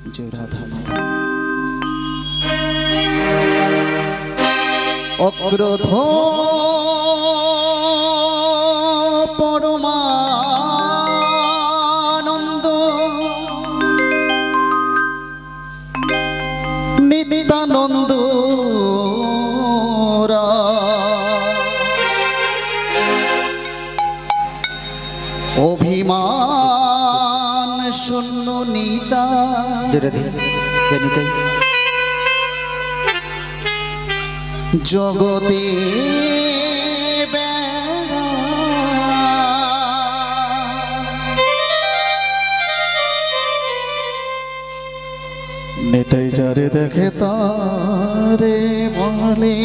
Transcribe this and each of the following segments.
जय राधा माधव। अक्रोध परमानंद नित्यानंद अभिमान शून्य नीता जगते नेताई जारे देखे तारे बोले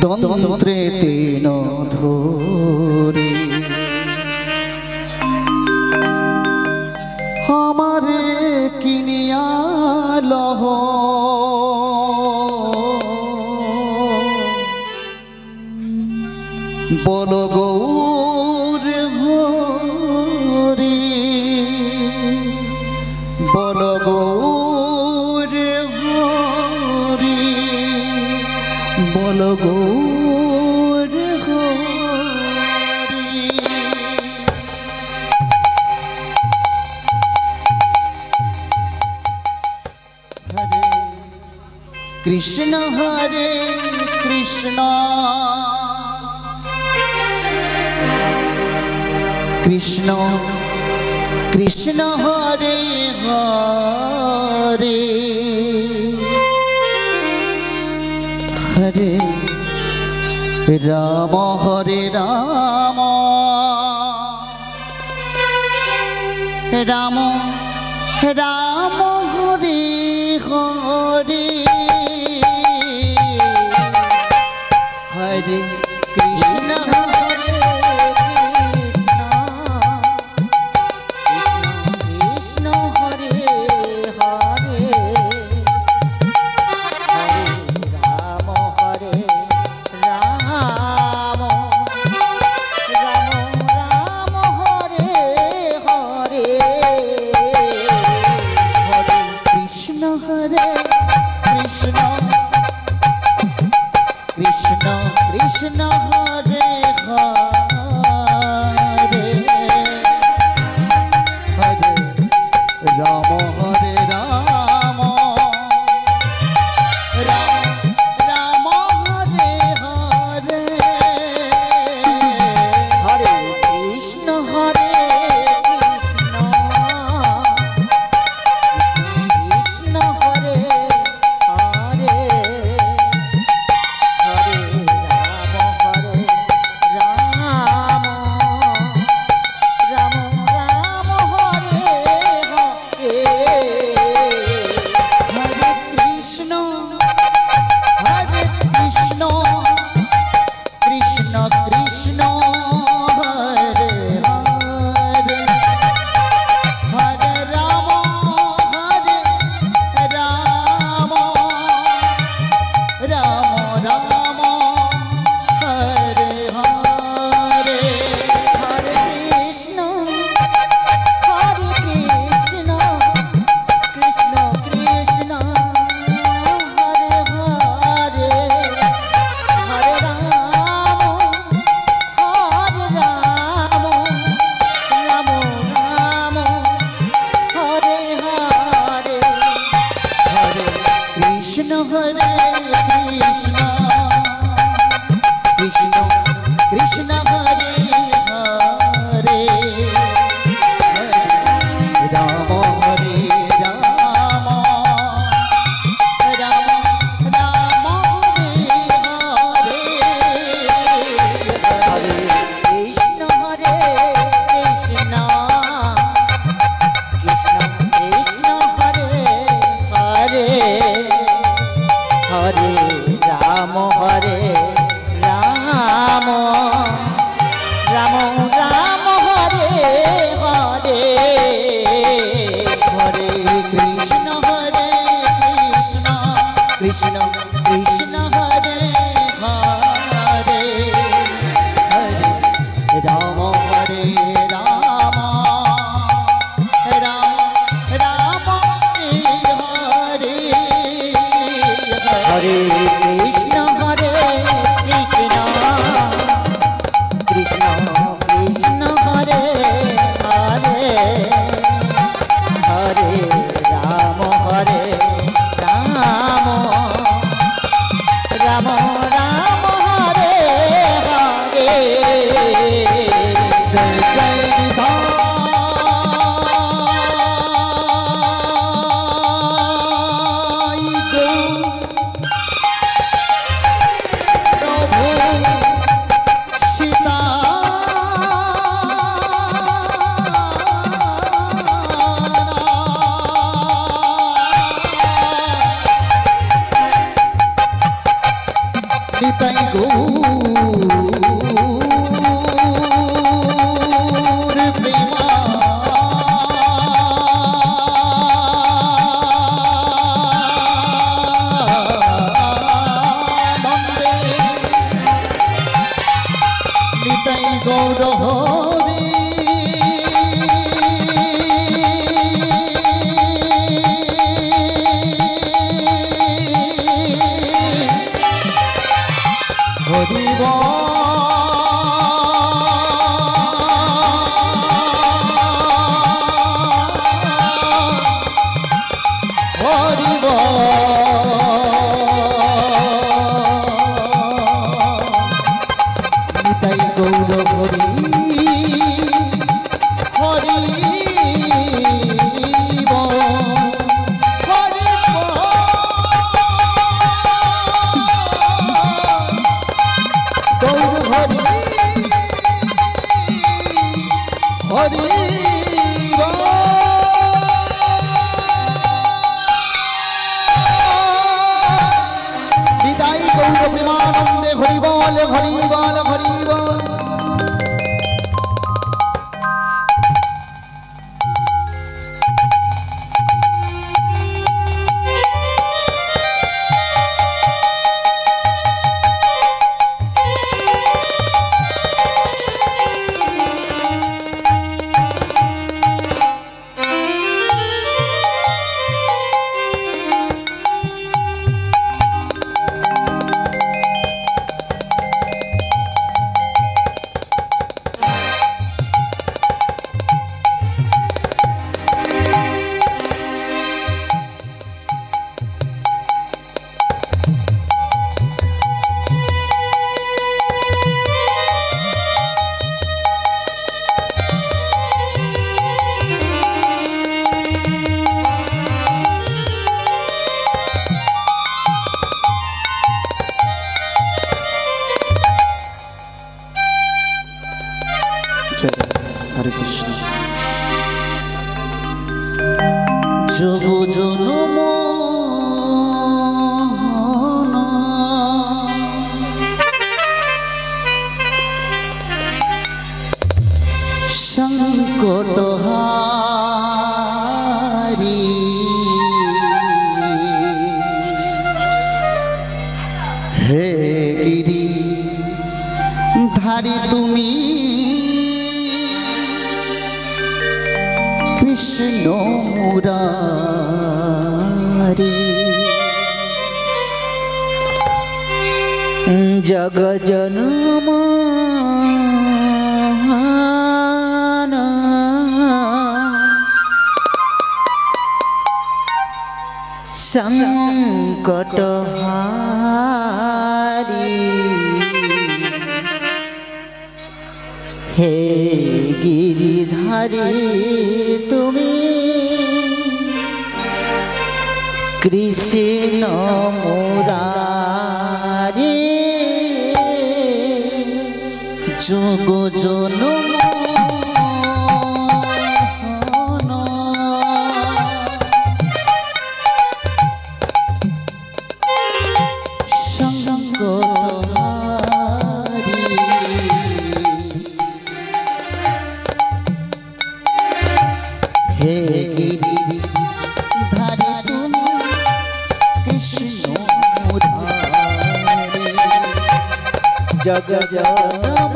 द्वंद्वे तीन धोरी हमारे किनिया लह बोलो गौर हरि बोलो गौर हरि बोलो गौर हरि। हरे कृष्ण कृष्ण कृष्ण हरे हरे हरे राम हरे राम राम राम हरे हरे हरे कृष्ण कृष्ण हरे हरे हरे राम हरे राम राम राम हरे हरे हरे कृष्ण हरे कृष्ण हरे हरे कृष्ण हरे हरे राम हरे राम राम राम हरे हरे हरे कृष्ण कृष्ण कृष्ण हरे हरे हरे राम हरे राम राम राम हरे हरे যোগ জনম সংকট হারি হে গিরি ধারি তুমি কৃষ্ণ মুরারি জগ জনম संकट हारी हे गिरिधारी तुमी कृष्ण मुरारी जोग जनम जग जनम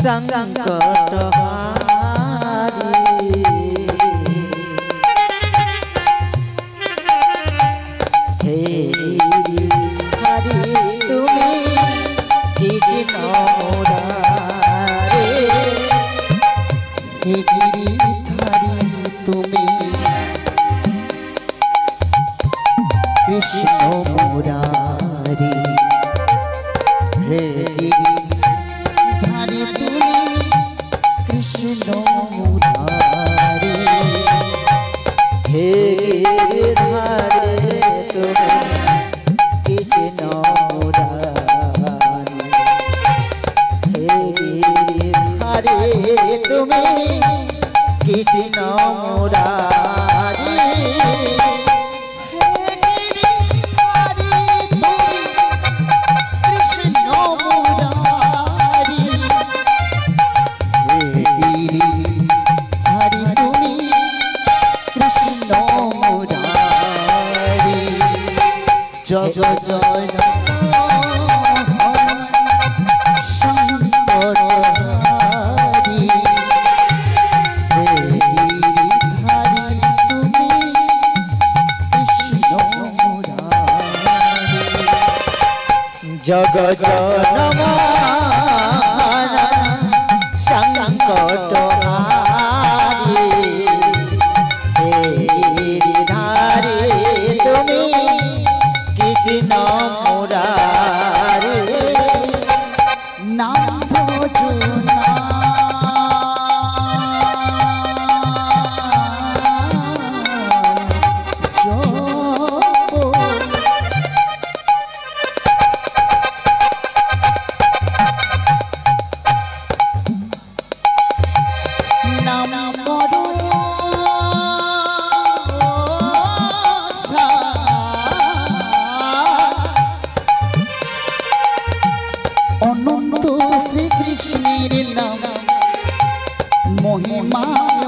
संकट हारी हे हरि तुमी कृष्ण मुरारी हे गिरिधारी तुमी कृष्ण मुरारी हे गिरिधारी तुमी कृष्ण मुरारी हे गिरिधारी तुमी कृष्ण मुरारी हे गिरिधारी तुमी कृष्ण मुरारी हे गिरिधारी तुमी कृष्ण मुरारी हे गिरिधारी तुमी कृष्ण मुरारी जग जनम संकट जग जनम संकट हारी हे गिरिधारी तुमी कृष्ण मुरारी नाम भजना अनंत श्री कृष्णेर नाम महिमाय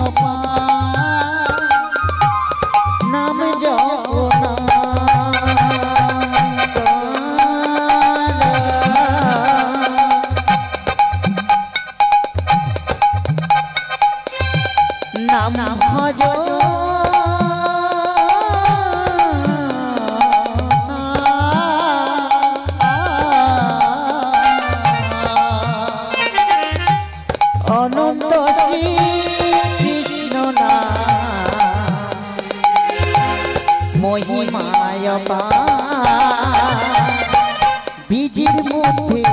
नाम जपना नाम भज अनंत श्री कृष्ण नाम महिमाय बीजेर मध्य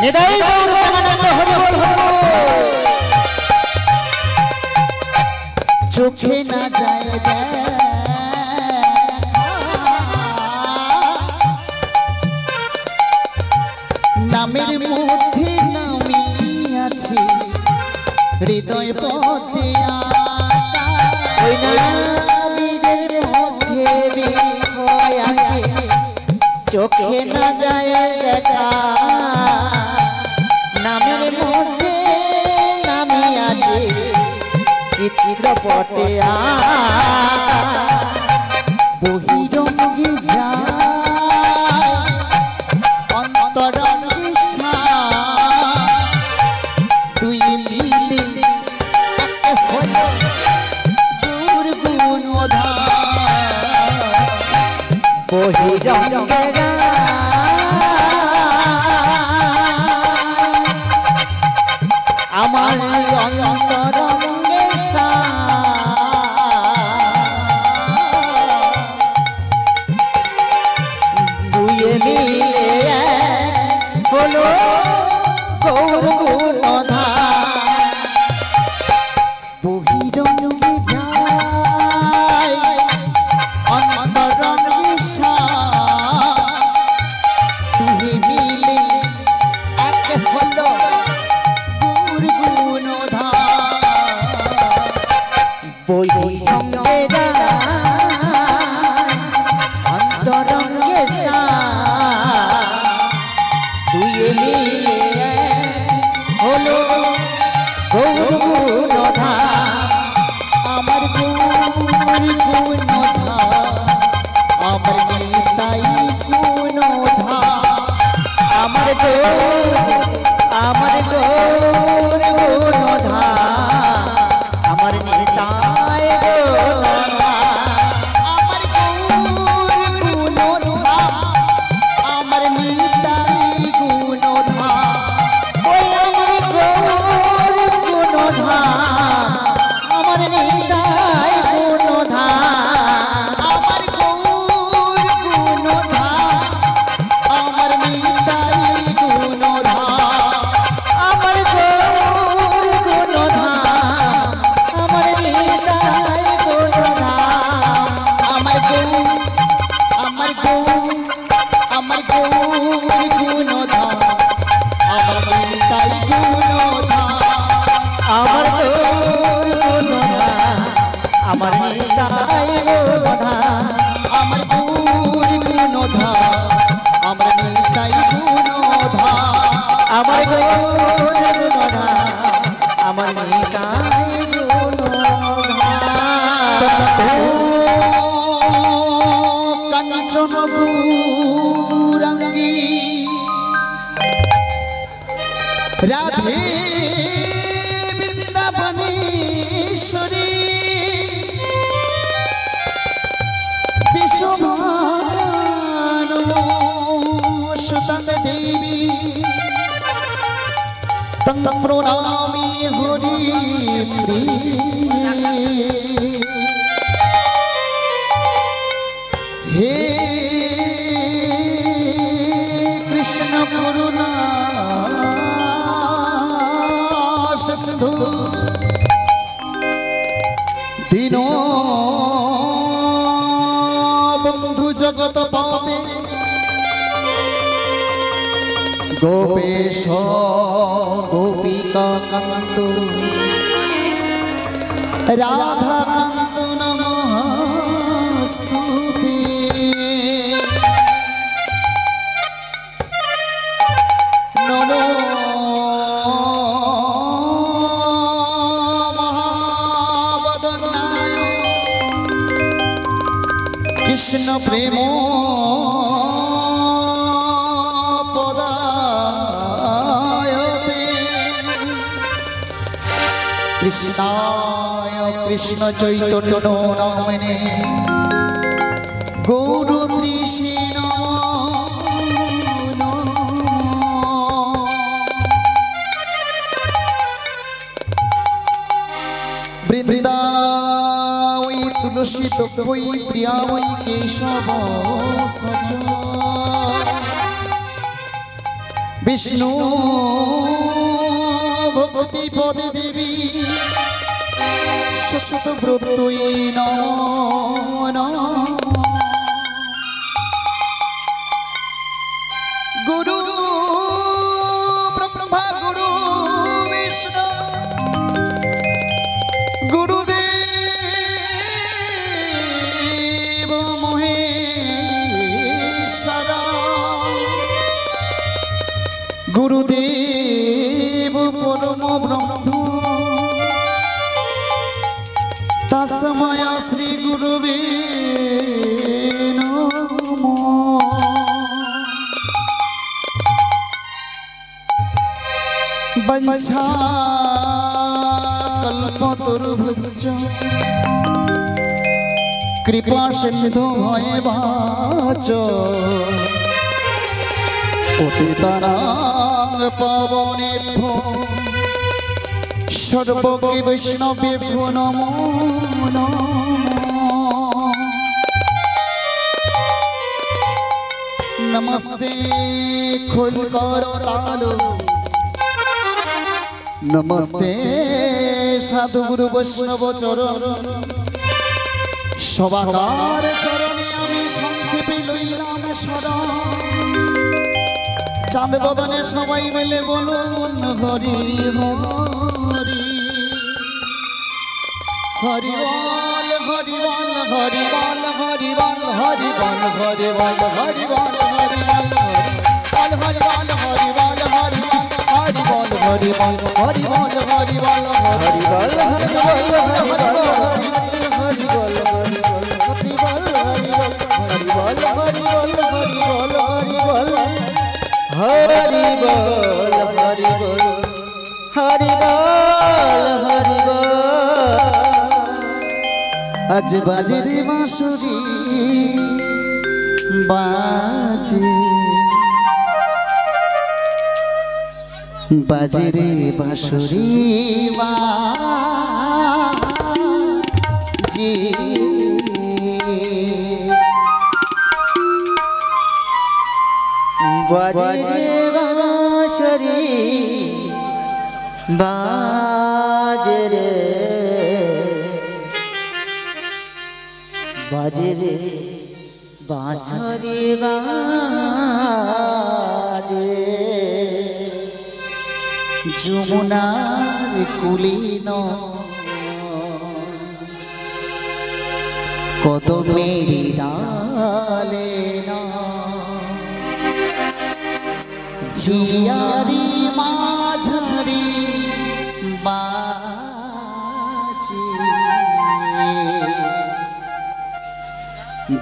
निदाई गौर प्रेमानंद हरि बोल चोखे ना जाए চোখে না যায় দেখা নামের মধ্যে নামি আছে চিত্রপটে বহিরঙ্গি যায় অন্তরঙ্গি তুই মিলে হলো দুর্গুণ বহিরঙ্গে আমার অন্তরঙ্গে দুয়ে মিলে হলো গৌর গুণধা বহিরঙ্গে যায় অন্তরঙ্গে দুয়ে মিলে এক হলো বহিরঙ্গে অন্তরঙ্গে দুয়ে মিলে হলো গৌর গুণধা আমার গৌর গুণধা আমার নিতাই গুণধা আমার গৌর গুণধা আমার নিতাই গুণধা আমার গৌর গুণধা আমার নিতাই গুণধা ওই আমার গৌর গুণধা আমার নিতাই গুণধা আমার গৌর গুণধা আমার নিতাই গুণধা আমার গৌর গুণধা আমার নিতাই গুণধা আমার গৌর আমার গৌর আমার গৌর গুণধা আমার নিতাই গুণধা আমার গৌর গুণধা আমার নিতাই গুণধা আমার গৌর গুণধা আমার নিতাই গুণধা আমার গৌর গুণধা আমার নিতাই গুণধা কাঞ্চন গৌরাঙ্গী রাধে বৃন্দাবনেশ্বরী বিশ্বভানু সুতং দেবী তং প্রণামি হরি হে কৃষ্ণ করুণা সিন্ধু দীন বন্ধু জগৎ পতে গোপেশ গোপিকা কান্ত রাধা কান্ত নমস্তুতে নমো মহাবদনায় কৃষ্ণ প্রেম কৃষ্ণায় কৃষ্ণ চৈতন্য নামনে গৌর তৃষে বৃন্দা ওই তুলসী তপই প্রিয়া ওই কেশব সচ বিষ্ণু ভগবতী পদে দেবী সত ব্রতই নমঃ গুরু ব্রহ্মা গুরু বিষ্ণু গুরুদেব মহেশ্বর तस्मै श्री गुरुवे नमः। वंशा कल्पतरुभ्यश्च कृपा सिंधु भयेवाच पतितानां पावनेभ्यो सर्वगे वैष्णवेभ्यो नमो नमः। नमस्ते खुलकरतालो नमस्ते साधुगुरु वैष्णव चरण सबाकार चरणे आमी संक्षेपे लইলাম शरण। चाँद बदने सबाई मिले बोलुन हरि हरि हरि बोल हरि बोल हरि बोल हरि बोल हरि बोल हरि बोल हरि बोल हरि बोल हरि बोल हरि बोल हरि बोल हरि बोल हरि बोल हरि बोल हरि बोल आज बाजे रे बांसुरी बाजे बाजे रे बांसुरी बाजे बाजे रे बांसुरी बाजे रे बाजे रे बांसुरी बाजे যমুনার কুলিন কত মেরি ডালে জিয়ারি মাঝারি বাজে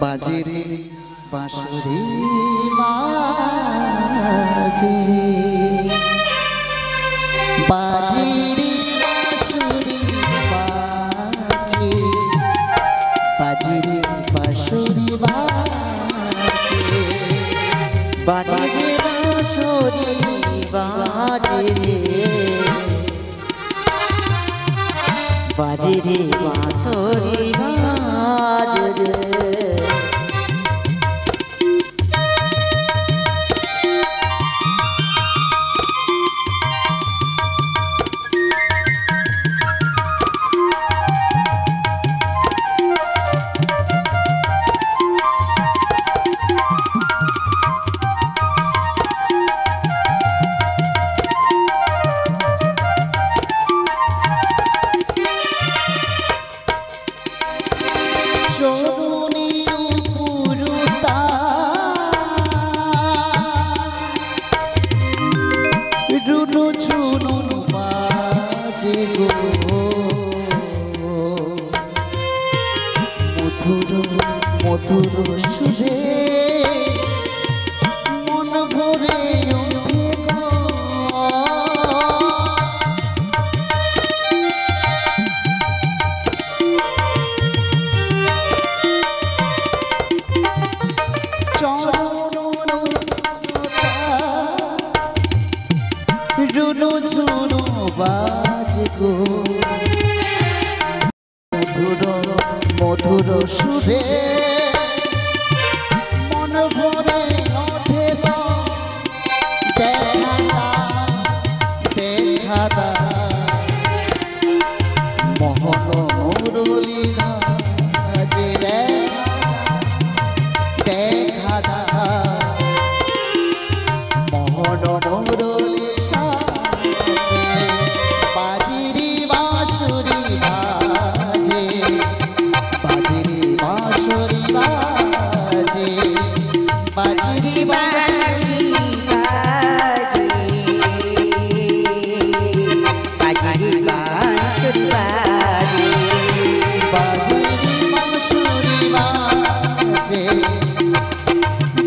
বাজে রে বাঁশরি বাজে बाजे रे बांसुरी बाजे बाजे रे बांसुरी बाजे बाजे रे बांसुरी बाजे बाजे रे बांसुरी बाजे मधुर सुरे मन भरे उठे रुनु झुनु बाज गो मधुर मधुर सुरे मन भरे ओठे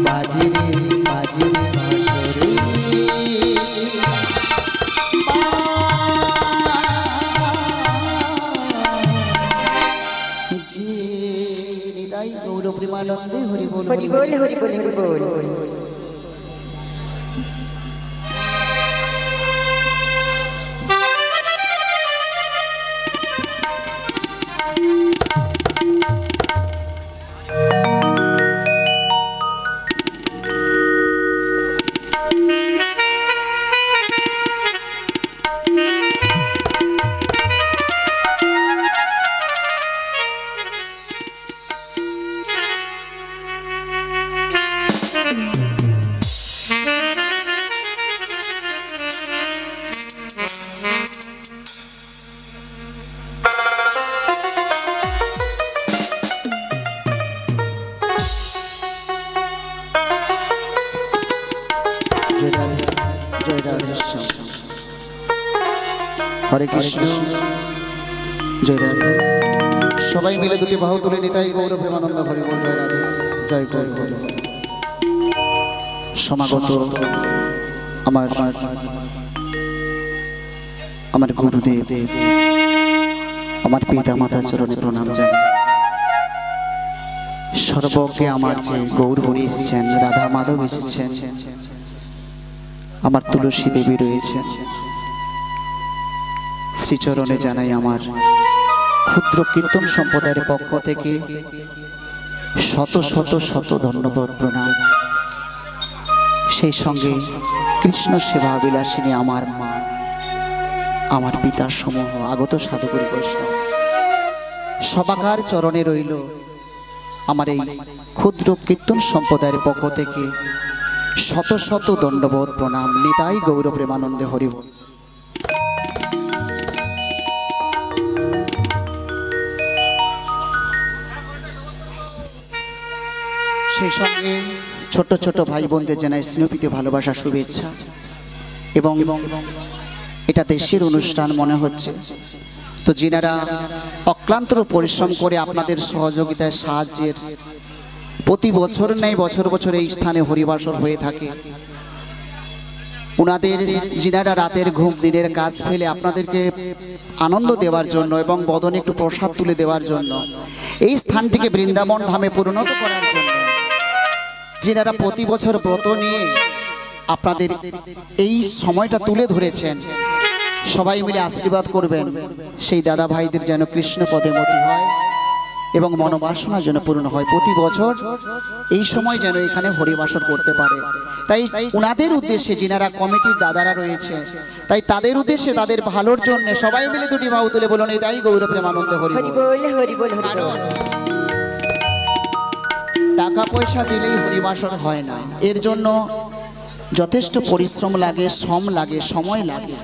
বাজে রে বাঁশরি নিতাই গৌর প্রেমানন্দে হরি বল হরি বল হরি বল হরি বল। হরে কৃষ্ণ জয় রাধে। সবাই মিলে দুটি বাহু তুলে নিতাই গৌর প্রেমানন্দ হরি বল জয় রাধে জয় জয় বল। সমাগত আমার গুরুদেব, আমার পিতা মাতা চরণে প্রণাম জানাই। সর্বজ্ঞে আমার যে গৌর হরি এসেছেন, রাধা মাধব এসেছেন, আমার তুলসী দেবী রয়েছেন, শ্রীচরণে জানাই আমার ক্ষুদ্র কীর্তন সম্প্রদায়ের পক্ষ থেকে শত শত শত ধন্যবাদ প্রণাম। সেই সঙ্গে কৃষ্ণ সেবা বিলাসিনী আমার মা, আমার পিতার সমূহ, আগত সাধুগুরু বৈষ্ণব সবাকার চরণে রইল আমার এই ক্ষুদ্র কীর্তন সম্প্রদায়ের পক্ষ থেকে শত শত দণ্ডবোধ প্রণাম। নিতাই গৌর প্রেমানন্দে হরি বল। সেই সঙ্গে ছোট ছোট ভাই বোনদের জানাই স্নেহপ্রীতি ভালোবাসা শুভেচ্ছা। এবং এটা দেশের অনুষ্ঠান মনে হচ্ছে, তো যিনারা অক্লান্ত পরিশ্রম করে আপনাদের সহযোগিতায় সাহায্যের প্রতি বছর নেই বছর বছর এই স্থানে হরিবাসর হয়ে থাকে, উনাদের যিনারা রাতের ঘুম দিনের কাজ ফেলে আপনাদেরকে আনন্দ দেওয়ার জন্য এবং বদনে একটু প্রসাদ তুলে দেওয়ার জন্য, এই স্থানটিকে বৃন্দাবন ধামে পরিণত করার জন্য যিনারা প্রতি বছর ব্রত নিয়ে আপনাদের এই সময়টা তুলে ধরেছেন, সবাই মিলে আশীর্বাদ করবেন সেই দাদা ভাইদের যেন কৃষ্ণ পদে মতি হয় এবং মনোবাসনা যেন পূর্ণ হয়। প্রতি বছর এই সময় যেন এখানে হরিবাসর করতে পারে, তাই উনাদের উদ্দেশ্যে যিনারা কমিটির দাদারা রয়েছে, তাই তাদের উদ্দেশ্যে তাদের ভালোর জন্য সবাই মিলে দুটি বাহু তুলে বলুন এই তাই গৌর প্রেমানন্দ হরি বল হরি বল হরি বল। টাকা পয়সা দিলেই হরিবাসর হয় না, এর জন্য যথেষ্ট পরিশ্রম লাগে, শ্রম লাগে, সময় লাগে।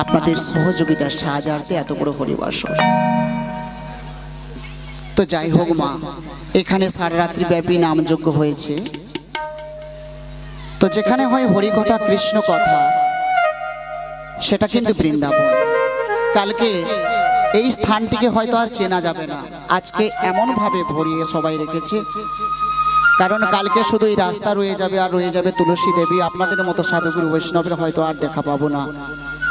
আপনাদের সহযোগিতার সাহায্যার্থে এত বড় হরিবাসর। তো যাই হোক মা, এখানে সারা রাত্রি ব্যাপী নামযজ্ঞ হয়েছে, তো যেখানে হয় হরিকথা কৃষ্ণ কথা সেটা কিন্তু বৃন্দাবন। কালকে এই স্থানটিকে হয়তো আর চেনা যাবে না, আজকে এমন ভাবে ভরিয়ে সবাই রেখেছে, কারণ কালকে শুধু এই রাস্তা রয়ে যাবে আর রয়ে যাবে তুলসী দেবী, আপনাদের মতো সাধুগুরু বৈষ্ণবের হয়তো আর দেখা পাবো না,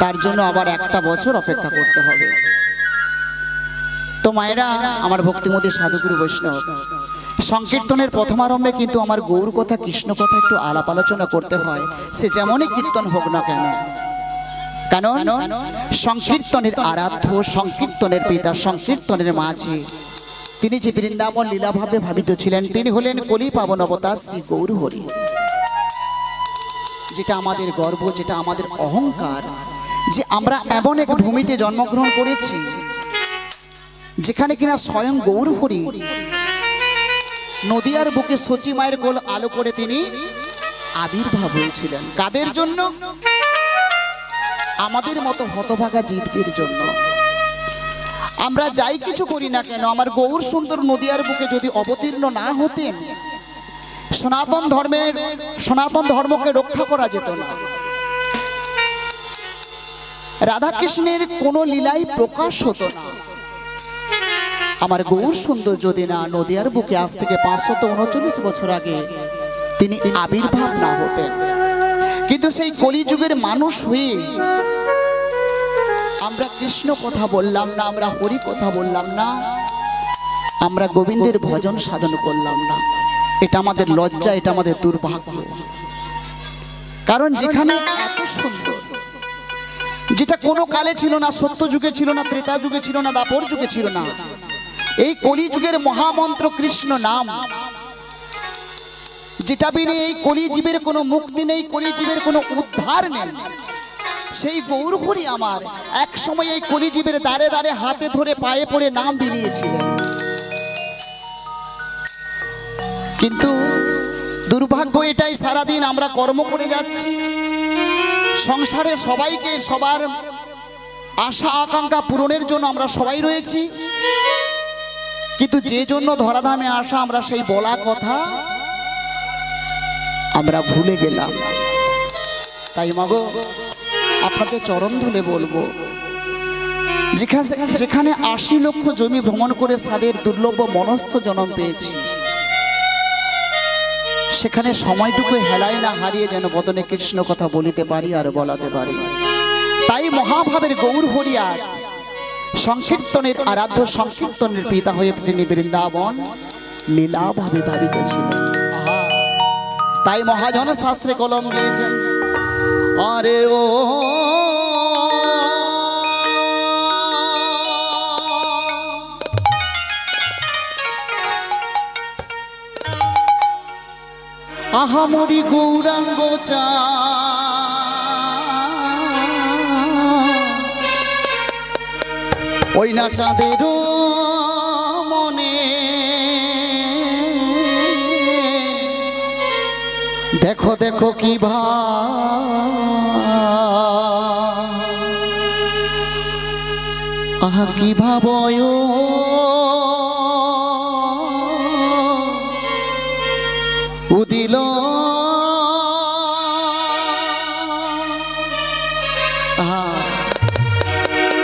তার জন্য আবার একটা বছর অপেক্ষা করতে হবে। তো মায়েরা, আমার ভক্তিমতী সাধুগুরু বৈষ্ণব, সংকীর্তনের প্রথমারম্ভে কিন্তু আমার গৌর কথা কৃষ্ণ কথা একটু আলাপ আলোচনা করতে হয়, সে যেমনই কীর্তন হোক না কেন। কারণ সংকীর্তনের আরাধ্য, সংকীর্তনের পিতা, সংকীর্তনের মাঝে তিনি যে বৃন্দাবন লীলাভাবে ভাবিত ছিলেন, তিনি হলেন কলি পাবন অবতার শ্রী গৌর হরি। যেটা আমাদের গর্ব, যেটা আমাদের অহংকার, যে আমরা এমন এক ভূমিতে জন্মগ্রহণ করেছি যেখানে কিনা স্বয়ং গৌর হরি নদিয়ার বুকে সচি মায়ের কোল আলো করে তিনি আবির্ভাব হয়েছিলেন। কাদের জন্য? আমাদের মতো হতভাগা জীবদের জন্য। আমরা যাই কিছু করি না কেন, আমার গৌর সুন্দর নদিয়ার বুকে যদি অবতীর্ণ না হতেন, সনাতন ধর্মকে রক্ষা করা যেত না। রাধা কৃষ্ণের কোনো লীলাই প্রকাশ হতো না। আমার গৌর সুন্দর যদি না নদিয়ার বুকে আজ থেকে 539 বছর আগে তিনি আবির্ভাব না হতেন, কিন্তু সেই কলিযুগের মানুষ হয়ে আমরা কৃষ্ণ কথা বললাম না, আমরা হরি কথা বললাম না, আমরা গোবিন্দের ভজন সাধন করলাম না। এটা আমাদের লজ্জা, এটা আমাদের দুর্ভাগ্য। কারণ যেখানে এত সুন্দর, যেটা কোনো কালে ছিল না, সত্য যুগে ছিল না, ত্রেতা যুগে ছিল না, দাপর যুগে ছিল না, এই কলিযুগের মহামন্ত্র কৃষ্ণ নাম, যেটা বিনে এই কলিজীবের কোনো মুক্তি নেই, কলিজীবের কোনো উদ্ধার নেই, সেই গৌর হরি আমার এক সময় এই কলিজীবের দ্বারে দ্বারে হাতে ধরে পায়ে পড়ে নাম বিলিয়েছিলেন। কিন্তু দুর্ভাগ্য এটাই, সারাদিন আমরা কর্ম করে যাচ্ছি, সংসারে সবাইকে সবার আশা আকাঙ্ক্ষা পূরণের জন্য আমরা সবাই রয়েছি, কিন্তু যে জন্য ধরাধামে আসা আমরা সেই বলা কথা আমরা ভুলে গেলাম। তাই মাগো আপনাদের চরণ ধরে বলবো, যেখানে 80 লক্ষ জমি ভ্রমণ করে সাদের দুর্লভ মনস্থ জন্ম পেয়েছি, সেখানে সময়টুকু হেলায় না হারিয়ে যেন বদনে কৃষ্ণ কথা বলিতে পারি আর বলাতে পারি। তাই মহাভাবের গৌর হরি আজ সংকীর্তনের আরাধ্য, সংকীর্তনের পিতা হয়ে তিনি বৃন্দাবন লীলাভাবে ভাবিতেছিলেন। তাই মহাজন শাস্ত্রে কলম দিয়েছেন, আরে ও আহামরি গৌরাঙ্গ চা ওই না চাঁদের মনে দেখো দেখো কি আহা কি ভাবয় উদিল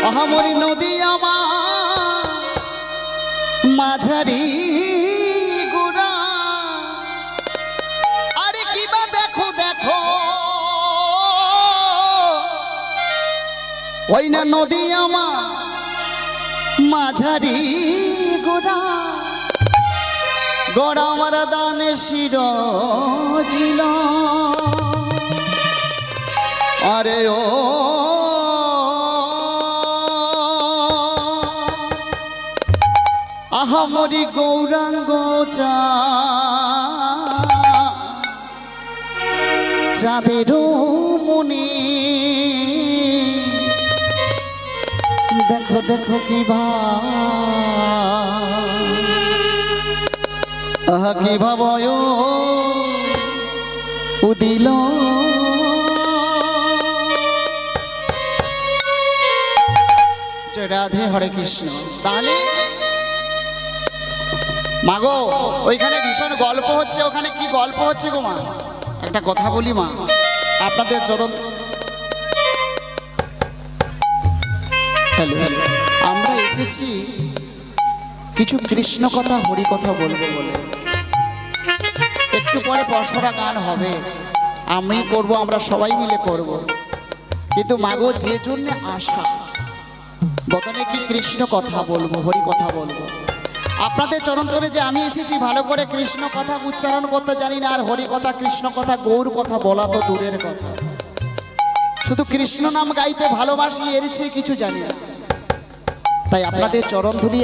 আহামরি নদী আমার মাঝারি গুড়া, আরে কিবা দেখো দেখো ওই না নদী আমার মাঝারি গোড়া, গোড়া আমার দানে শিরজিল, আরে ও আহামরি গৌরাঙ্গ চা চাঁদের মনে দেখো দেখো কি আহা কি ভাবয় উদিল। রাধে হরে কৃষ্ণ। তাহলে মাগো ওইখানে ভীষণ গল্প হচ্ছে, ওখানে কি গল্প হচ্ছে গো মা? একটা কথা বলি মা, আপনাদের চরণ আমরা এসেছি কিছু কৃষ্ণ কথা হরি কথা বলবো বলে। একটু পরে পরশরা গান হবে, আমি করব, আমরা সবাই মিলে করব, কিন্তু মাগো যে জন্য আসা বদনে কি কৃষ্ণ কথা বলবো, হরি কথা বলবো। আপনাদের চরণ তলে যে আমি এসেছি, ভালো করে কৃষ্ণ কথা উচ্চারণ করতে জানি না, আর হরি কথা কৃষ্ণ কথা গৌর কথা বলা তো দূরের কথা, শুধু কৃষ্ণ নাম গাইতে ভালোবাসি, এর চেয়ে কিছু জানি না। তাই আপনাদের চরণ ধুলি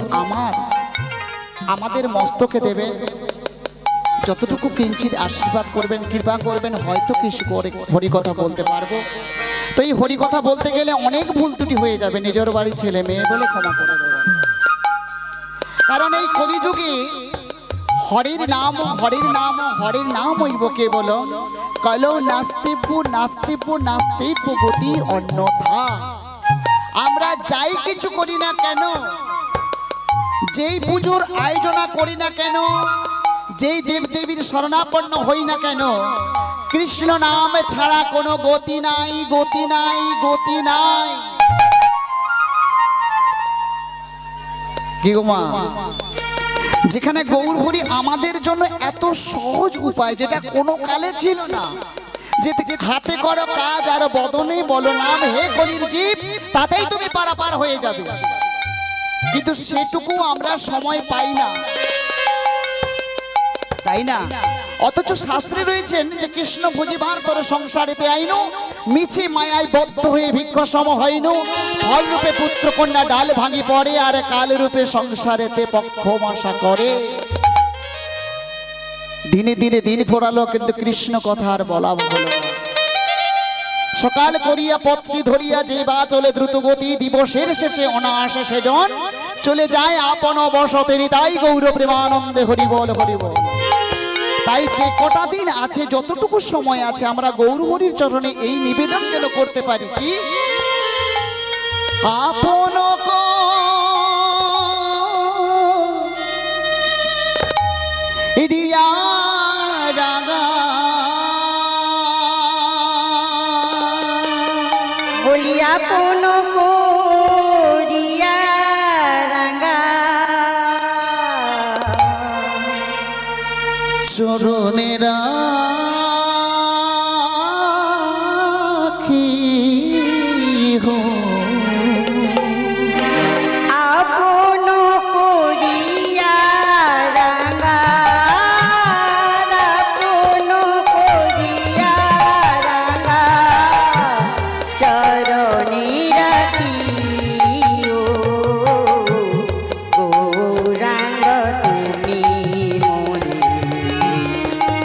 আমাদের মস্তকে দেবেন, যতটুকু কিঞ্চিত আশীর্বাদ করবেন, কৃপা করবেন, হয়তো কিছু করে হরি কথা বলতে পারবো। তো এই হরি কথা বলতে গেলে অনেক ভুল ত্রুটি হয়ে যাবে, নিজের বাড়ির ছেলে মেয়ে বলে ক্ষমা করে দেবেন। কারণ এই কলিযুগে হরির নাম হরির নাম হরির নাম হইব কেবল, কলৌ নাস্তিপু নাস্তিপু নাস্তিপু গতি অন্যথা। আমরা যাই কিছু করি না কেন, যেই পুজোর আয়োজনা করি না কেন, যেই দেবদেবীর শরণাপন্ন হই না কেন, কৃষ্ণ নাম ছাড়া কোনো গতি নাই, গতি নাই, গতি নাই। কি গো মা, যেখানে গৌর হরি আমাদের জন্য এত সহজ উপায়, যেটা কোনো কালে ছিল না, যে হাতে করো কাজ আর বদনে বলো নাম হে কলির জীব, তাতেই তুমি পারাপার হয়ে যাবে। কিন্তু সেটুকু আমরা সময় পাই না, তাই না? অথচ শাস্ত্রে রয়েছেন যে কৃষ্ণ ভজিবার তোর সংসারেতে আইনু, মিছে মায়ায় বদ্ধ হয়ে ভিক্ষ সম হইনু, ফল রূপে পুত্র কন্যা ডাল ভাঙি পড়ে, আর কাল রূপে সংসারেতে পক্ষ মাসা করে। দিনে দিনে দিন ফোরালো, কিন্তু কৃষ্ণ কথা আর বলা হলো না। সকাল করিয়া পত্নী ধরিয়া যে বা চলে দ্রুত গতি, দিবসের শেষে অনায়াসে সেজন চলে যায় আপন বসতে। তাই গৌর প্রেমানন্দে হরি বল হরি বল। তাই যে কটা দিন আছে, যতটুকু সময় আছে, আমরা গৌর হরির চরণে এই নিবেদন যেন করতে পারি, কি আপন রিয়া রাগা বলিয়া পুন করিয়া রাঙা, চরণেরা আপন করিয়া রাঙা, আপন করিয়া রাঙা, চরণে রাখিও গৌরাঙ্গ তুমি মোরে,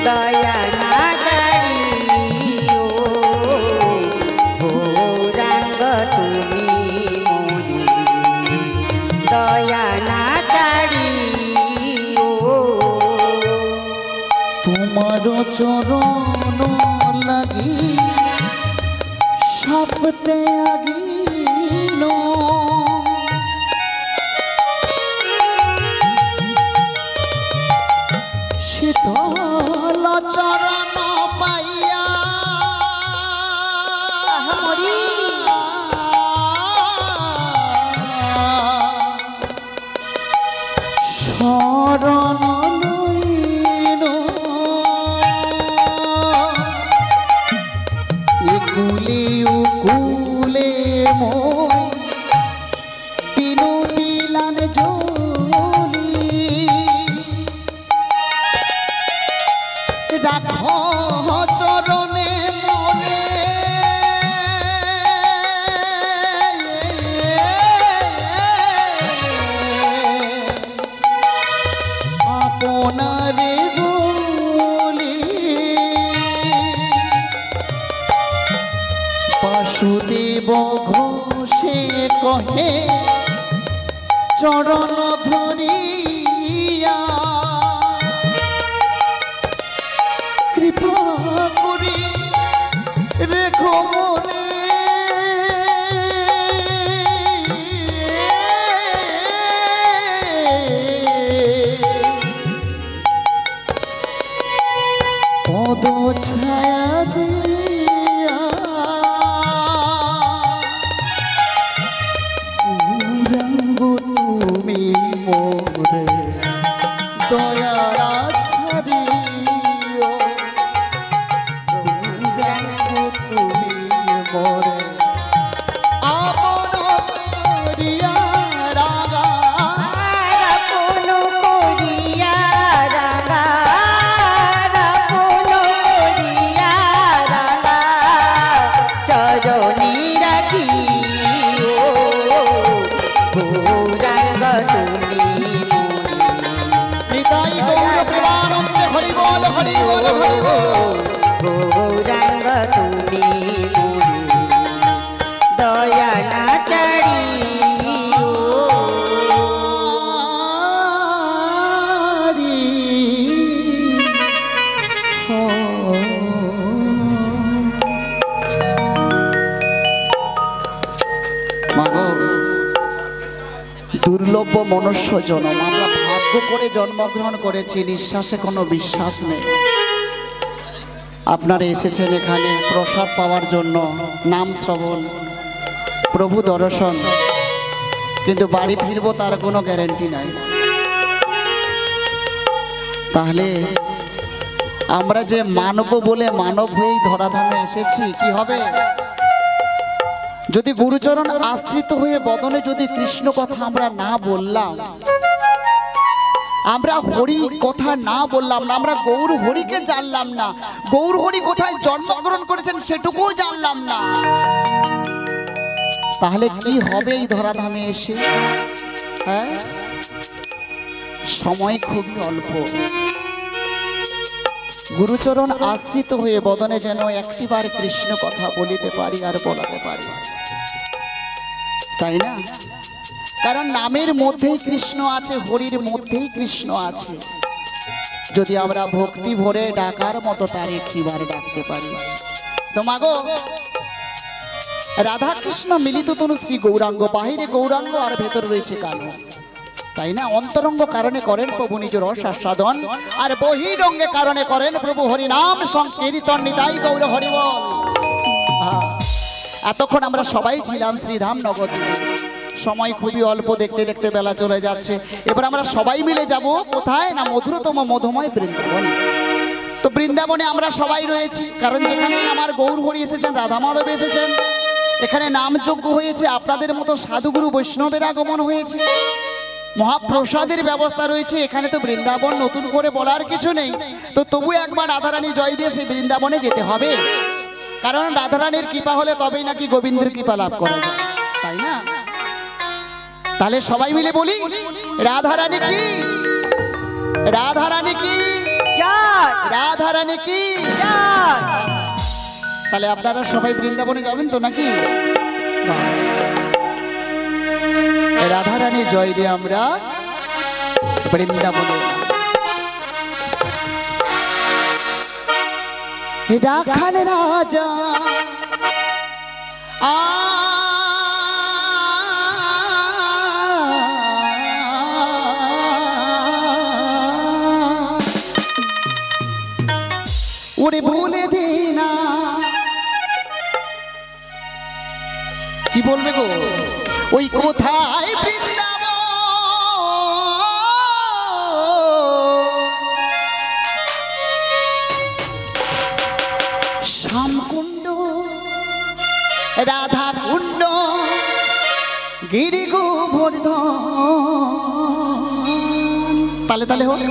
দয়া না জানিও গৌরাঙ্গ তুমি মোরে, দয়া না জানিও। তোমার চরণ লাগি সপতে আগিন, শীতল চরণ পাইয়া হরি শরণ লইন, একুলে উকুলে মই তিনু দিলান জলি, রাখো চরণে মনে আপনারে বলি, বাসুদেব ঘোষে কহে চরণ ধরিয়া, কৃপা করি রেখো মনে পদ ছায়া দিয়া, গৌরাঙ্গ তুমি মোরে দয়া ছাড়িও, গৌরাঙ্গ তুমি মোরে আপন করিয়া রাগা, আপন করিয়া রাঙা, আপন করিয়া রাঙা, চরণে রাখিও গৌরাঙ্গ তুমি মোরে, নিতাই গৌর প্রেমানন্দে হরি বল হরি বল হরি বল। গৌরাঙ্গ তুমি মোরে, দয়া না ছাড়িও। মাগো, দুর্লভ মনুষ্য জন্ম, আমরা ভাগ্য করে জন্মগ্রহণ করেছি, নিঃশ্বাসে কোনো বিশ্বাস নেই। আপনারা এসেছেন এখানে প্রসাদ পাওয়ার জন্য, নাম শ্রবণ, প্রভু দর্শন, কিন্তু বাড়ি ফিরবো তার কোনো গ্যারান্টি নাই। তাহলে আমরা যে মানব বলে মানব হয়েই ধরাধামে এসেছি, কি হবে যদি গুরুচরণ আশ্রিত হয়ে বদনে যদি কৃষ্ণ কথা আমরা না বললাম, আমরা হরি কথা না বললাম না, আমরা গৌর হরিকে জানলাম না, গৌর হরি কোথায় জন্মগ্রহণ করেছেন সেটুকুও জানলাম না, তাহলে কি হবে এই ধরাধামে এসে? হ্যাঁ, সময় খুবই অল্প। গুরুচরণ আশ্রিত হয়ে বদনে যেন একটিবার কৃষ্ণ কথা বলিতে পারি আর বলাতে পারি, তাই না? কারণ নামের মধ্যেই কৃষ্ণ আছে, হরির মধ্যেই কৃষ্ণ আছে। যদি আমরা ভক্তি ভরে ডাকার মতো তার একটিবার ডাকতে পারি। তো মাগো, রাধা কৃষ্ণ মিলিত তনু শ্রী গৌরাঙ্গ, বাহিরে গৌরাঙ্গ আর ভেতর রয়েছে কালো, তাই না? অন্তরঙ্গ কারণে করেন প্রভু নিজ রস আস্বাদন, আর বহিরঙ্গে কারণে করেন প্রভু হরি নাম সংকীর্তন। নিতাই গৌর হরি বল। এতক্ষণ আমরা সবাই ছিলাম শ্রীধাম নগরী, সময় খুবই অল্প, দেখতে দেখতে বেলা চলে যাচ্ছে। এবার আমরা সবাই মিলে যাব কোথায় না মধুরতম মধুময় বৃন্দাবন। তো বৃন্দাবনে আমরা সবাই রয়েছি, কারণ যেখানে আমার গৌর হরি এসেছেন, রাধা মাধব এসেছেন, এখানে নামযজ্ঞ হয়েছে, আপনাদের মতো সাধুগুরু বৈষ্ণবের আগমন হয়েছে, মহাপ্রসাদের ব্যবস্থা রয়েছে। এখানে তো বৃন্দাবন নতুন করে বলার কিছু নেই। তো তবু একবার রাধারানী জয় দিয়ে সেই বৃন্দাবনে যেতে হবে, কারণ রাধারানীর কৃপা হলে তবেই নাকি গোবিন্দের কৃপা লাভ করা যায়, তাই না? তাহলে সবাই মিলে বলি রাধারানী কি, রাধারানী কি, রাধারানী কি। তাহলে আপনারা সবাই বৃন্দাবনে যাবেন তো নাকি? রাধারানী জয় দিয়ে আমরা বৃন্দাবনে। রাখাল রাজা ওরে ভুলে দে না, কি বলবে গো? ওই কোথায় বৃন্দাবন, শ্যামকুণ্ড, রাধা কুণ্ড, গিরি গোবর্ধন। তালে তালে হোক।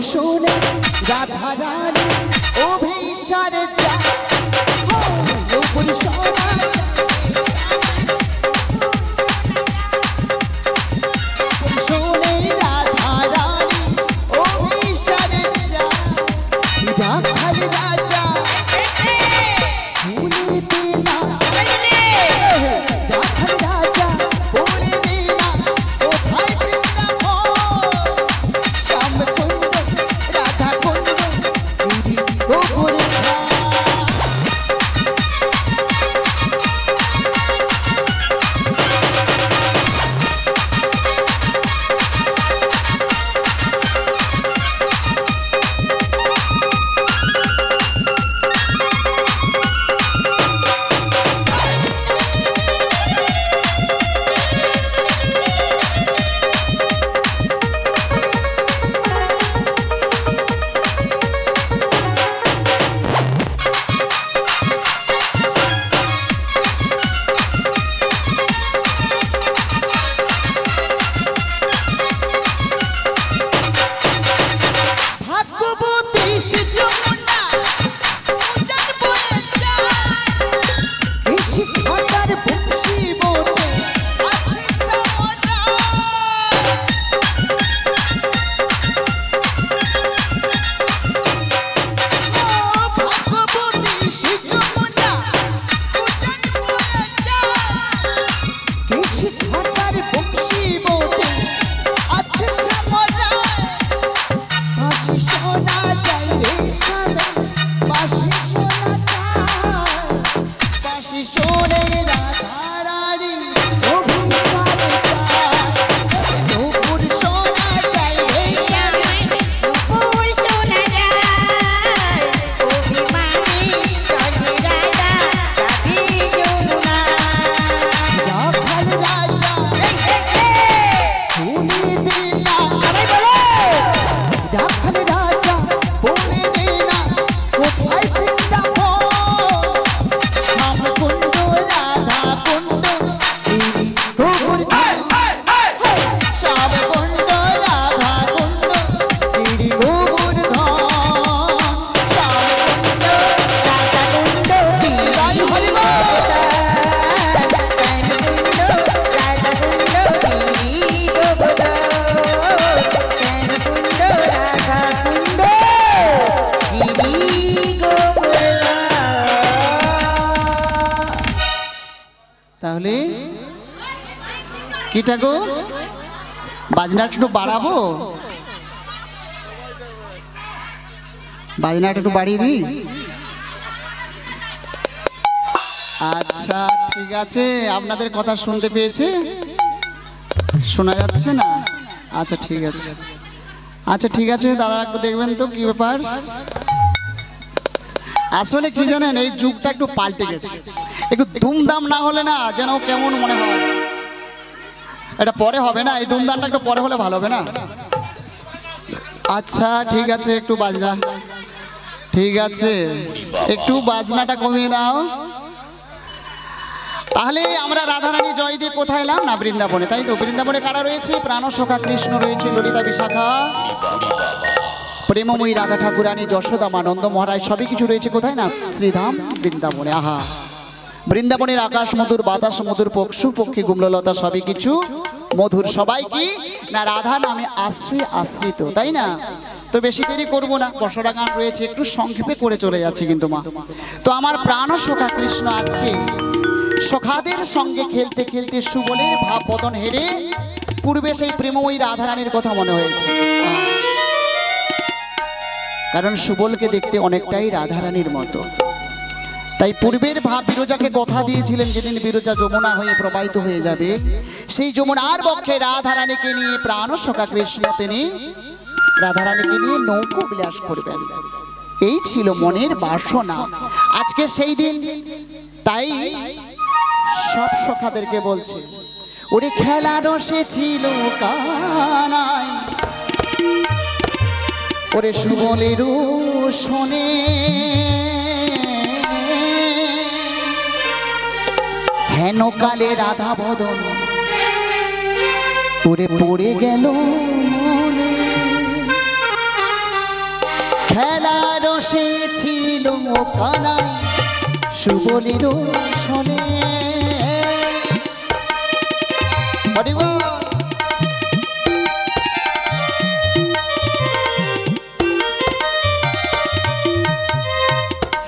শুনে রাধা রানী অভিসারে যায় নূপুর শোনা শুনে রাধা রানী অভিসারে যায় রাখাল রাজা ভুলে দিনা রাখাল রাজা ভুলে দিনা কোথায় বৃন্দাবন শ্যাম কুণ্ড রাধা কুণ্ড গিরি গোবর তাহলে কিটা গো বাজনাটা একটু বাড়াবো বাজনাটা একটু বাড়িয়ে দিই আচ্ছা ঠিক আছে আপনাদের কথা শুনতে পেয়েছে শোনা যাচ্ছে না আচ্ছা ঠিক আছে দাদা একটু দেখবেন তো কি ব্যাপার আসলে কি জানেন এই যুগটা একটু পাল্টে গেছে একটু ধুমধাম না হলে না যেন কেমন মনে হয় এটা পরে হবে না এই ধুমধামটা একটু পরে হলে ভালো হবে না আচ্ছা ঠিক আছে একটু বাজনা ঠিক আছে একটু বাজনাটা কমিয়ে দাও তাহলে আমরা রাধারানী জয় দিয়ে কোথায় এলাম না বৃন্দাবনে তাই তো বৃন্দাবনে কারা রয়েছে প্রাণসখা কৃষ্ণ রয়েছে ললিতা বিশাখা প্রেমময়ী রাধা ঠাকুরানী যশোদা মানন্দ মহারাজ সবই কিছু রয়েছে কোথায় না শ্রীধাম বৃন্দাবনে আহা বৃন্দাবনের আকাশ মধুর বাতাস মধুর পক্ষু পক্ষী গুমললতা সবই কিছু মধুর সবাই কি না রাধা নামে আশ্রিত তাই না তো বেশি দেরি করবো না 10টা গান রয়েছে একটু সংক্ষেপে করে চলে যাচ্ছি কিন্তু মা তো আমার প্রাণ সখা কৃষ্ণ আজকে সখাদের সঙ্গে খেলতে খেলতে সুবলের ভাব বদন হেরে পূর্বে সেই প্রেমময়ী রাধারানীর কথা মনে হয়েছে কারণ সুবলকে দেখতে অনেকটাই রাধারানীর মতো তাই পূর্বের ভাব বিরজাকে কথা দিয়েছিলেন যেদিন বিরজা যমুনা হয়ে প্রবাহিত হয়ে যাবে সেই যমুনার বক্ষে রাধারানীকে নিয়ে প্রাণ সখা কৃষ্ণ তিনি রাধারানীকে নিয়ে নৌকো বিলাস করবেন এই ছিল মনের বাসনা আজকে সেই দিন তাই সব সখাদেরকে বলছে ওরে খেলা রসে ছিল কানাই ওরে সুবলের শোনে হেন কালে রাধা বদন ওরে পড়ে গেল মনে হেলা রসে ছিল কানাই সুবলের শোনে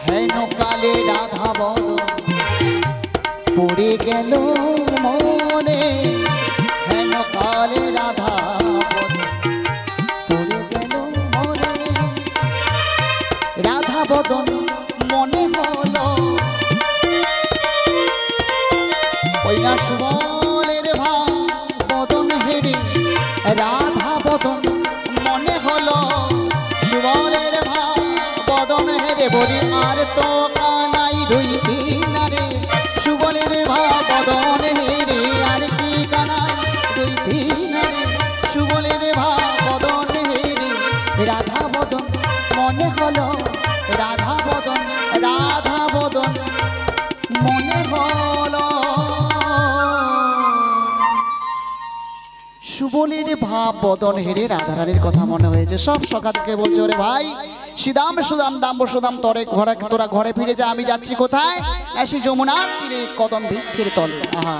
হেন কালে রাধা বদ পড়ে গেল মনে হেন কালে রাধা পড়ে গেল মনে রাধা বদন মনে হলো ওই না সুবলের ভাব বদন হেরে রাধা বদন মনে হলো সুবলের ভাব বদন হেরে বলি আর তো কানাই রইতি না রে সুবলের ভাব বদন হেরে আর কি কানাই রইতি না রে সুবলের ভাব বদন হেরে রাধা বদন মনে হলো রাধা বদন মনে হলো সুবলের ভাব বদন হেরে রাধারানীর কথা মনে হয়েছে। সব সখাতকে বলছে ওরে ভাই সিদাম সুদাম দাম সুদাম তরে ঘরে তোরা ঘরে ফিরে যা আমি যাচ্ছি কোথায় এসে যমুনার তীরে কদম বৃক্ষের তলে। আহা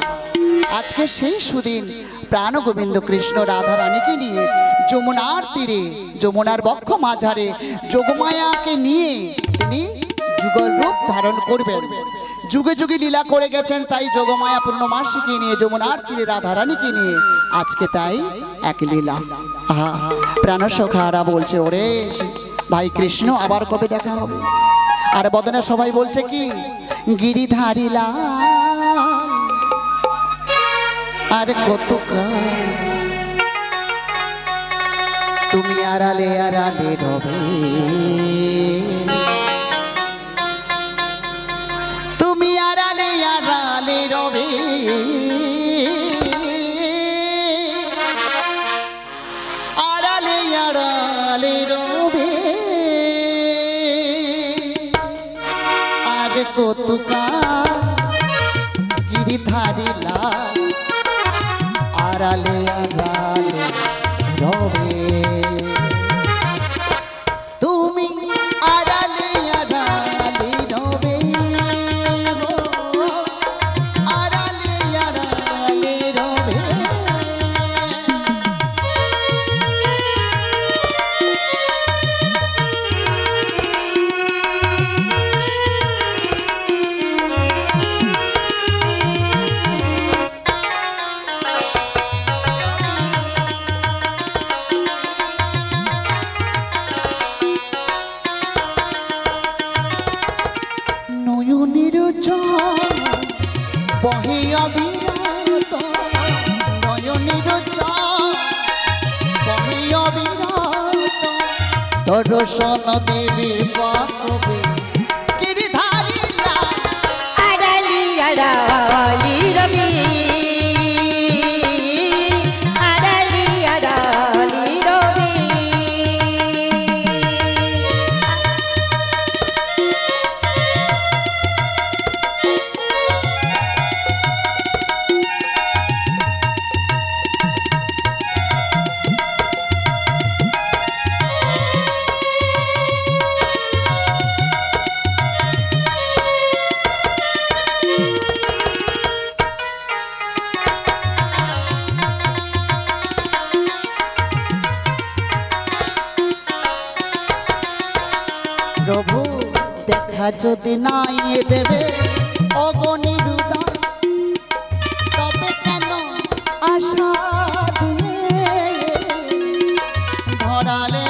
আজকে সেই সুদিন প্রাণ গোবিন্দ কৃষ্ণ রাধারানীকে নিয়ে যমুনার তীরে যমুনার বক্ষ মাঝারে যোগমায়াকে নিয়ে তিনি যুগল রূপ ধারণ করবেন। যুগে যুগে লীলা করে গেছেন তাই যোগমায়া পূর্ণমাসীকে নিয়ে যমুনার তীরে রাধারানীকে নিয়ে আজকে তাই এক লীলা। আহা প্রাণ সখারা বলছে ওরে ভাই কৃষ্ণ আবার কবে দেখা হবে? আর বদনে সবাই বলছে কি গিরিধারিলা আর কতকাল তুমি আড়ালে আড়ালে রবে তুমি আড়ালে আড়ালে রবে আড়ালে আড়ালে রবে আর কতকাল গিরিধারিলা আড়ালে আড়ালে রবে তুমি আড়ালে আড়ালে রবে আড়ালে আড়ালে রবে নয়নের জল বহে অবিরত নয়নের জল বহে অবিরত দর্শন দেবে পাবে গিরিধারিলা আড়ালি আড়ালি রবি আড়ালি আড়ালি রবি প্রভু দেখা যদি নাই দেবে অগণিরুদা তবে কেন আশা দিয়ে ধরালে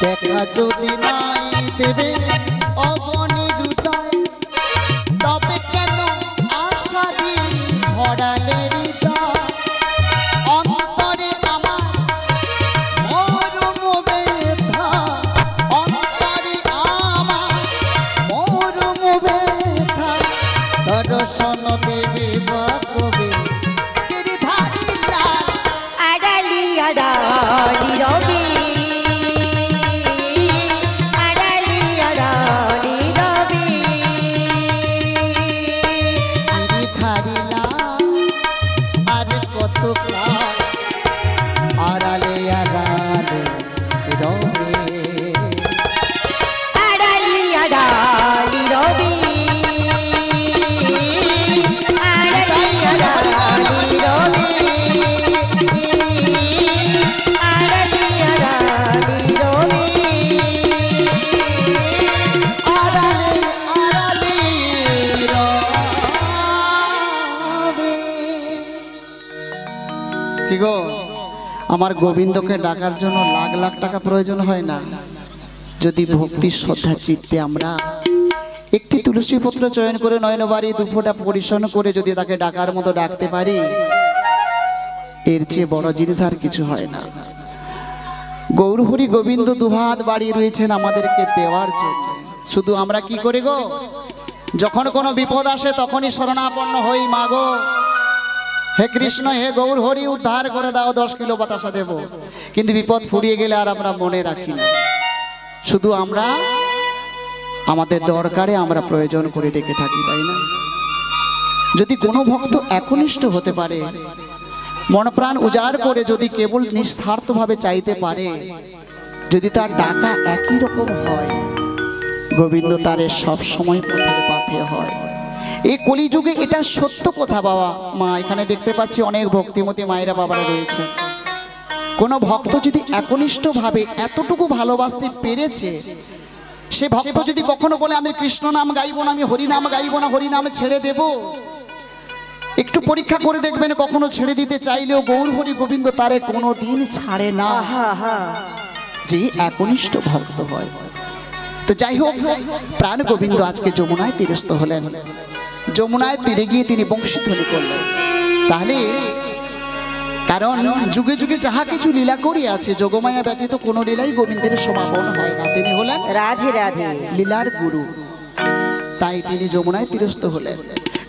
দেখা যদি নাই দেবে অগণিরুদা তবে কেন আশা দিয়ে ধরালে অন্তরে আমার মরম ব্যথা অন্তরে আমার মরম ব্যথা দর্শন দেবে বা কবে গিরিধারিলা আড়ালি আড়ালি রবি আড়ালি আড়ালি রবি গিরিধারিলা আমার গোবিন্দকে ডাকার জন্য লাখ লাখ টাকা প্রয়োজন হয় না। যদি ভক্তি শ্রদ্ধা চিত্তে আমরা একটি তুলসী পত্র চয়ন করে নয়নবাড়ি দুফোঁটা পরিশন করে যদি তাকে ডাকার মতো ডাকতে পারি, এর চেয়ে বড় জিনিস আর কিছু হয় না। গৌরহরি গোবিন্দ দুহাত বাড়িয়ে রয়েছেন আমাদেরকে দেওয়ার জন্য। শুধু আমরা কি করি গো, যখন কোনো বিপদ আসে তখনই শরণাপন্ন হই, মাগো হে কৃষ্ণ হে গৌরহরি উদ্ধার করে দাও, 10 কিলো বাতাসা দেব। কিন্তু বিপদ ফুরিয়ে গেলে আর আমরা মনে রাখি না। শুধু আমরা আমাদের দরকারে আমরা প্রয়োজন করে ডেকে থাকি, তাই না? যদি কোনো ভক্ত একনিষ্ঠ হতে পারে, মন প্রাণ উজাড় করে যদি কেবল নিঃস্বার্থভাবে চাইতে পারে, যদি তার ডাকা একই রকম হয়, গোবিন্দ তার সব সময় পথের পাথে হয়। এই কলিযুগে এটা সত্য কথা বাবা মা। এখানে দেখতে পাচ্ছি অনেক ভক্তিমতী মায়েরা বাবারা রয়েছে। কোন ভক্ত যদি একনিষ্ঠভাবে এতটুকু ভালোবাসতে পেরেছে, সে ভক্ত যদি কখনো বলে আমি কৃষ্ণ নাম গাইব না, আমি হরিনাম গাইব না, হরিনাম ছেড়ে দেব, একটু পরীক্ষা করে দেখবেন কখনো ছেড়ে দিতে চাইলেও গৌর হরি গোবিন্দ তারে কোনো দিন ছাড়ে না, যে একনিষ্ঠ ভক্ত হয়। তো যাই হোক, প্রাণ গোবিন্দ আজকে যমুনায় তীরস্থ হলেন। যমুনায় তীরে গিয়ে তিনি বংশীধ্বনি করলেন। তাহলে কারণ যুগে যুগে যাহা কিছু লীলা করিয়াছে, যোগমায়া ব্যতীত কোনো লীলাই গোবিন্দের সমাপন হয় না। তিনি হলেন রাধে রাধে লীলার গুরু। তাই তিনি যমুনায় তীরস্থ হলেন।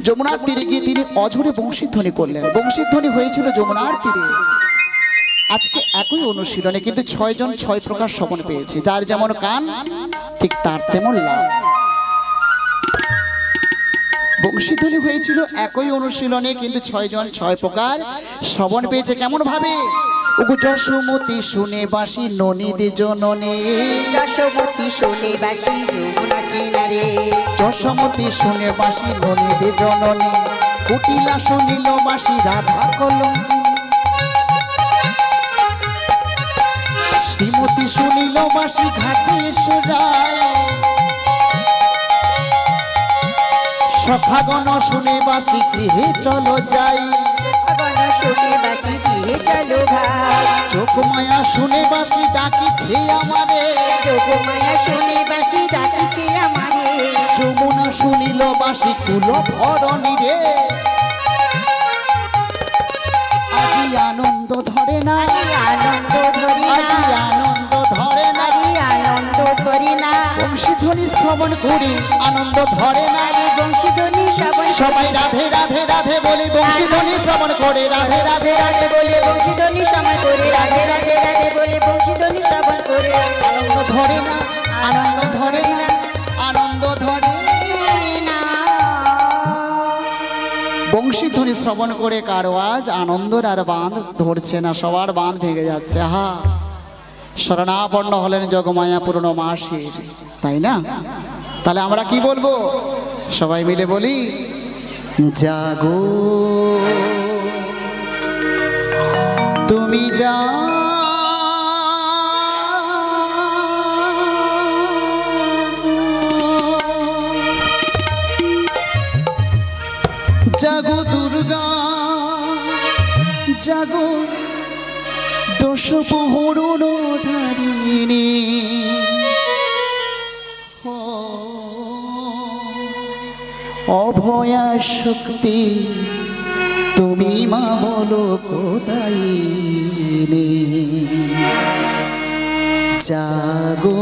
যমুনার তীরে গিয়ে তিনি অঝরে বংশীধ্বনি করলেন। বংশীধ্বনি হয়েছিল যমুনার তীরে। আজকে একই অনুশীলনে কিন্তু 6 জন 6 প্রকার শ্রবণ পেয়েছে। যার যেমন কান ঠিক তার তেমন লাভ। বংশীধ্বনি হয়েছিল একই অনুশীলনে, কিন্তু 6 জন 6 প্রকার শ্রবণ পেয়েছে। কেমন ভাবে? যশোমতি শুনে বাসি ননীদে জননে, যশোমতি শুনে বাসি যমুনা কিনারে, যশোমতি শুনে বাসি ননীদে জননে, কুটিলা শুনিল বাসি রাধা কলঙ্কিনী, শ্রীমতী শুনিল বাসি ঘাটে সোজায়, সখাগণ শুনে বাসি গৃহে চলো যাই, শুনে বাসি গৃহে চলো ভাই, যোগমায়া শুনে বাসি ডাকিছে আমারে, যোগমায়া শুনে বাসি ডাকিছে আমারে, যমুনা শুনিল বাসি কুল ভরণী রে, আজি আনন্দ ধরে না, আনন্দ ধরি না, আজি আনন্দ ধরে না, আনন্দ ধরি না, বংশীধ্বনি শ্রবণ করি আনন্দ ধরে না, বংশীধ্বনি সবাই রাধে রাধে রাধে বলে বংশীধ্বনি শ্রবণ করে, রাধে রাধে রাধে বলে বংশীধ্বনি সময় করে, রাধে রাধে রাধে বলে বংশীধ্বনি শ্রবণ করে, আনন্দ ধরে না, আনন্দ ধরে না, আনন্দ ধরে না। বংশীধ্বনি শ্রবণ করে কারো আজ আনন্দর আর বাঁধ ধরছে না, সবার বাঁধ ভেঙে যাচ্ছে। হা, শরণাপন্ন হলেন যোগমায়া পূর্ণমাসীর, তাই না? তাহলে আমরা কি বলবো? সবাই মিলে বলি, জাগো তুমি যা, জাগো দুর্গা জাগো দশপ্রহরণ ধারিণী, অভয়া শক্তি তুমি মা বলো কোথায়, জাগো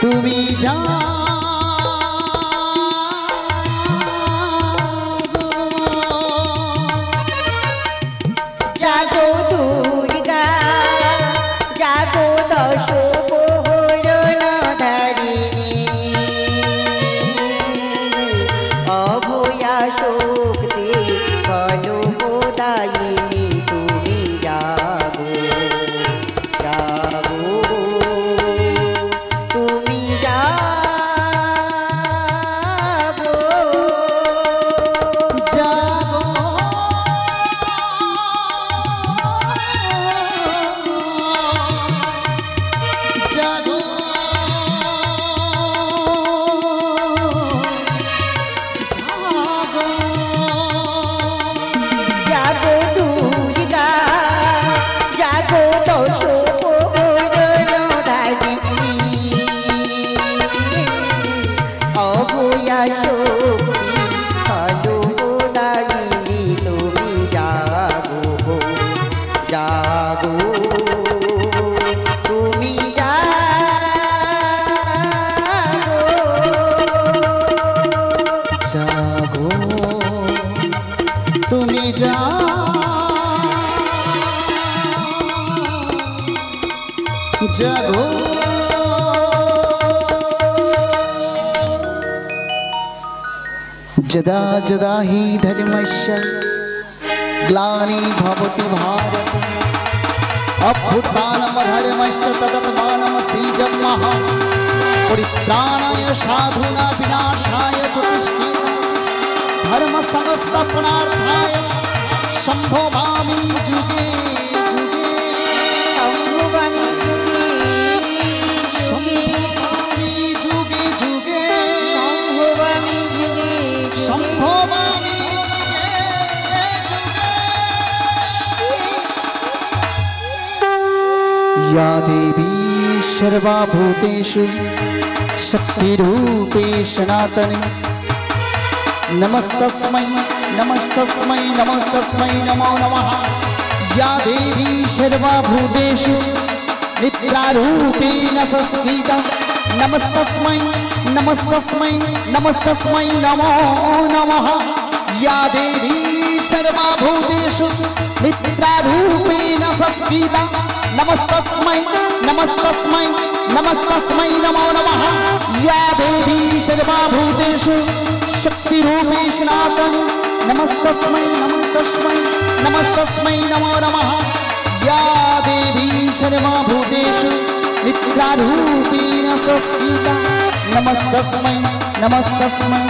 তুমি যা, জাগো দুর্গা জাগো দশপ্রহরণ ধারিণী, অভয়া শক্তি বলদায়িনী, তুমি জাগো জাগো, তুমি জাগো। জাগো যদা যদা হি ধর্মস্য গ্লানি ভবতি ভারত অভ্যুত্থানম ধর্মস্য তদাত্মানমসীজম মহা পরিত্রাণায় সাধুনা বিনাশায় চ তুষ্টিতা ধর্ম সমস্ত পুনর্থায় সম্ভবামি যুগে যুগে সম্ভবামি যুগে সম্ভবামি যুগে যুগে সম্ভবামি যুগে সম্ভবামি যুগে যুগে या देवी सर्वभूतेषु शक्तिरूपे सनातने नमस्तस्मै नमस्तस्मै नमस्तस्मै नमो नमः या देवी सर्वभूतेषु निद्रारूपेण संस्थिता नमस्तस्मै नमस्तस्मै नमस्तस्मै नमो नमः या देवी सर्वभूतेषु निद्रारूपेण संस्थिता नमस्तस्मै नमस्तस्मै नमस्तस्मै नमो नमः या देवी सर्वभूतेषु शक्तिरूपे सनातने नमस्तस्मै नमस्तस्मै नमस्तस्मै नमो नमः या देवी सर्वभूतेषु निद्रारूपेण संस्थिता नमस्तस्मै नमस्तस्मै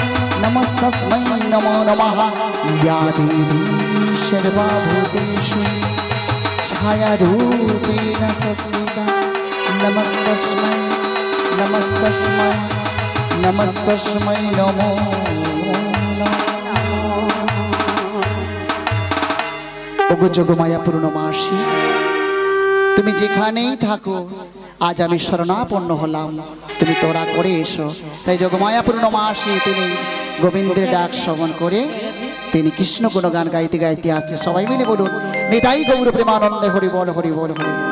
नमस्तस्मै नमो नमः या देवी सर्वभूतेषु छायारूपेण संस्थिता नमस्तस्मै नमस्तस्मै नमस्तस्मै नमो ওগো যোগমায়া পূর্ণমাসী তুমি যেখানেই থাকো আজ আমি শরণাপন্ন হলাম তুমি তোরা করে এসো তাই যোগমায়া পূর্ণমাসী তিনি গোবিন্দের ডাক শ্রবণ করে তিনি কৃষ্ণ গুণগান গাইতে গাইতে আসছে সবাই মিলে বলুন নিতাই গৌর প্রেমানন্দে হরি বল হরি বল হরি বল।